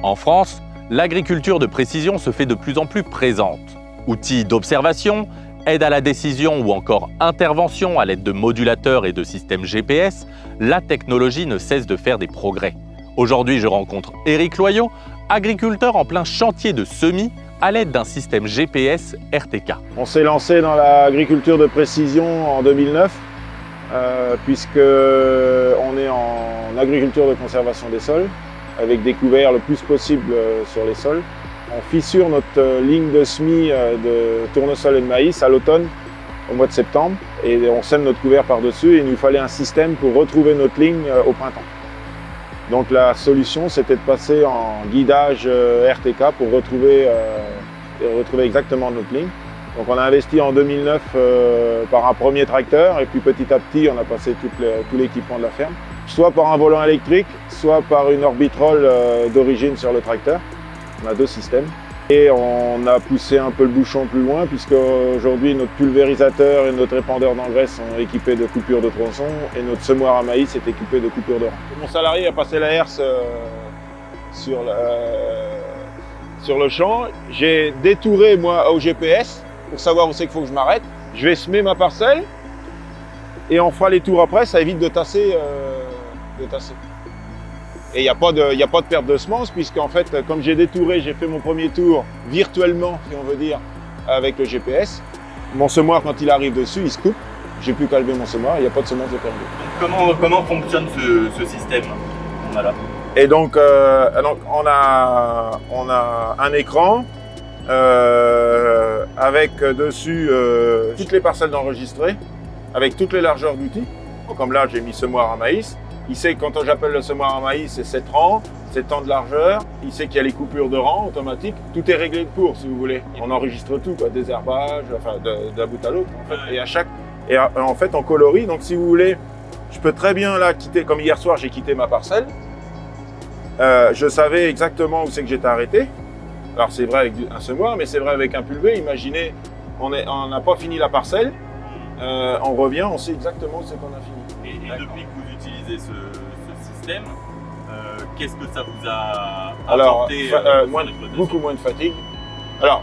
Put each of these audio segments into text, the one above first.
En France, l'agriculture de précision se fait de plus en plus présente. Outils d'observation, aide à la décision ou encore intervention à l'aide de modulateurs et de systèmes GPS, la technologie ne cesse de faire des progrès. Aujourd'hui, je rencontre Éric Loyot, agriculteur en plein chantier de semis à l'aide d'un système GPS RTK. On s'est lancé dans l'agriculture de précision en 2009, puisque on est en agriculture de conservation des sols, avec des couverts le plus possible sur les sols. On fissure notre ligne de semis de tournesol et de maïs à l'automne, au mois de septembre, et on sème notre couvert par-dessus. Il nous fallait un système pour retrouver notre ligne au printemps. Donc la solution, c'était de passer en guidage RTK pour retrouver exactement notre ligne. Donc on a investi en 2009 par un premier tracteur, et puis petit à petit, on a passé tout l'équipement de la ferme, soit par un volant électrique, soit par une orbitrole d'origine sur le tracteur. On a deux systèmes. Et on a poussé un peu le bouchon plus loin, puisque aujourd'hui notre pulvérisateur et notre répandeur d'engrais sont équipés de coupures de tronçons, et notre semoir à maïs est équipé de coupures de rang. Mon salarié a passé la herse sur le champ. J'ai détouré moi au GPS pour savoir où c'est qu'il faut que je m'arrête. Je vais semer ma parcelle et on fera les tours après, ça évite de tasser. Et il n'y a pas de perte de semences, puisqu'en fait, comme j'ai détouré, j'ai fait mon premier tour virtuellement, si on veut dire, avec le GPS. Mon semoir, quand il arrive dessus, il se coupe. J'ai plus qu'à lever mon semoir, il n'y a pas de semences de perdu. Comment fonctionne ce système qu'on a là? Et donc on a un écran avec dessus toutes les parcelles d'enregistrées, avec toutes les largeurs d'outils. Comme là, j'ai mis semoir à maïs. Il sait que quand j'appelle le semoir à maïs, c'est 7 rangs, 7 ans de largeur. Il sait qu'il y a les coupures de rangs automatiques. Tout est réglé de cours, si vous voulez. On enregistre tout, quoi, désherbage, enfin d'un bout à l'autre. En fait. Et en fait, on colorie. Donc, si vous voulez, je peux très bien là quitter. Comme hier soir, j'ai quitté ma parcelle. Je savais exactement où c'est que j'étais arrêté. Alors, c'est vrai avec un semoir, mais c'est vrai avec un pulvé. Imaginez, on n'a pas fini la parcelle. On revient, on sait exactement où c'est qu'on a fini. Et depuis que vous utilisez ce système, qu'est-ce que ça vous a apporté? Beaucoup moins de fatigue. Alors,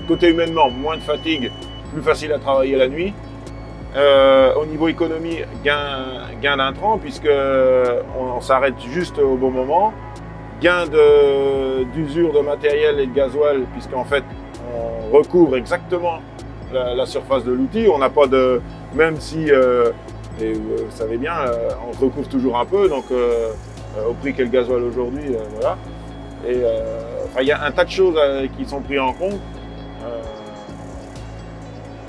côté humainement, moins de fatigue, plus facile à travailler la nuit. Au niveau économie, gain d'intrants, puisque on s'arrête juste au bon moment. Gain d'usure de matériel et de gasoil, puisqu'en fait, on recouvre exactement la surface de l'outil. On n'a pas de... Même si... et vous savez bien, on recouvre toujours un peu, donc au prix qu'est le gasoil aujourd'hui, voilà. Et il y a un tas de choses qui sont prises en compte,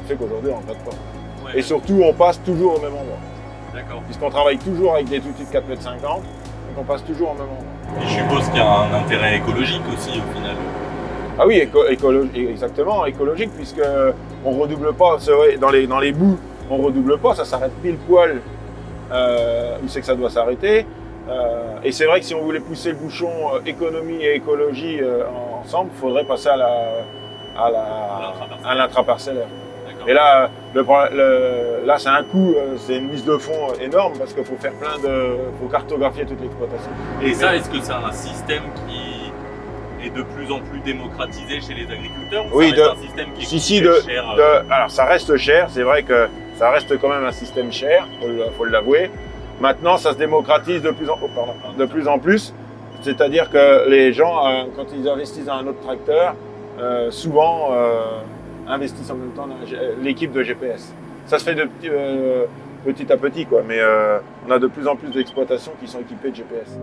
fait qu'aujourd'hui on ne perd pas. Ouais, et surtout, on passe toujours au même endroit. D'accord. Puisqu'on travaille toujours avec des outils de 4,50 m, donc on passe toujours au même endroit. Et je suppose qu'il y a un intérêt écologique aussi au final. Ah oui, exactement, écologique, puisque on redouble pas, vrai, dans les bouts, on redouble pas, ça s'arrête pile poil où c'est que ça doit s'arrêter. Et c'est vrai que si on voulait pousser le bouchon économie et écologie ensemble, il faudrait passer à l'intraparcellaire. Et là, là c'est un coût, c'est une mise de fonds énorme, parce qu'il faut faire faut cartographier toute l'exploitation. Et ça, est-ce que c'est un système qui est de plus en plus démocratisé chez les agriculteurs, ou oui, ça reste un système qui est cher alors ça reste cher, c'est vrai que ça reste quand même un système cher, faut l'avouer. Maintenant, ça se démocratise de plus en plus. C'est-à-dire que les gens, quand ils investissent dans un autre tracteur, souvent investissent en même temps dans l'équipe de GPS. Ça se fait de petit à petit, quoi. Mais on a de plus en plus d'exploitations qui sont équipées de GPS.